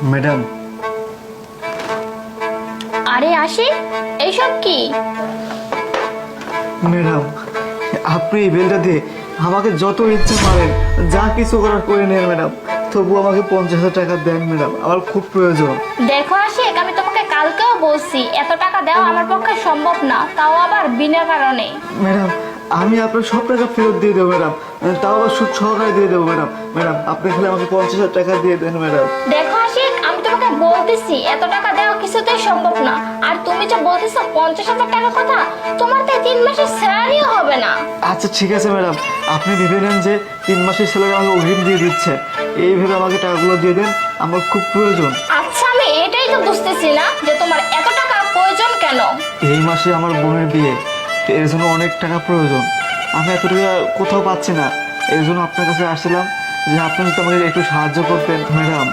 Madam. আরে আশিক, এইসব কি? ম্যাডাম, আপনি এই বিলটা দিয়ে আমাকে যত ইচ্ছে পারেন, যা কিছু করার করে নেন ম্যাডাম, তবু আমাকে 50,000 টাকা দেন ম্যাডাম, আমার খুব প্রয়োজন। দেখো আশিক, আমি তোমাকে কালকেও বলছি এত টাকা দেওয়া আমার পক্ষে সম্ভব না, তাও আবার বিনা কারণে। ম্যাডাম, আমি আপনার সব টাকা ফেরত দিয়ে দেবো ম্যাডাম, তাও আবার সুদ সহকারে দিয়ে দেবো ম্যাডাম। ম্যাডাম, আপনি খালি আমাকে 50,000 টাকা দিয়ে দেন ম্যাডাম। দেখো আশিক, আমি তোমাকে বলতেছি এত টাকা দেওয়া কিছুতেই সম্ভব না। আর তুমি যে বলতেছো 50,000 টাকার কথা, তোমার তো 3 মাসের স্যালারিও হবে না। আচ্ছা ঠিক আছে ম্যাডাম, আপনি ভেবে নেন যে 3 মাসের স্যালারি আমাকে অগ্রিম দিয়ে দিচ্ছে, এইভাবে আমাকে টাকাগুলো দিয়ে দেন, আমার খুব প্রয়োজন। আচ্ছা, আমি এটাই তো বুঝতেছি না যে তোমার এত টাকা প্রয়োজন কেন। এই মাসে আমার বোনের বিয়ে, এর জন্য অনেক টাকা প্রয়োজন, আমি এত টাকা কোথাও পাচ্ছি না, এই জন্য আপনার কাছে আসছিলাম যে আপনি যদি আমাকে একটু সাহায্য করতেন ম্যাডাম।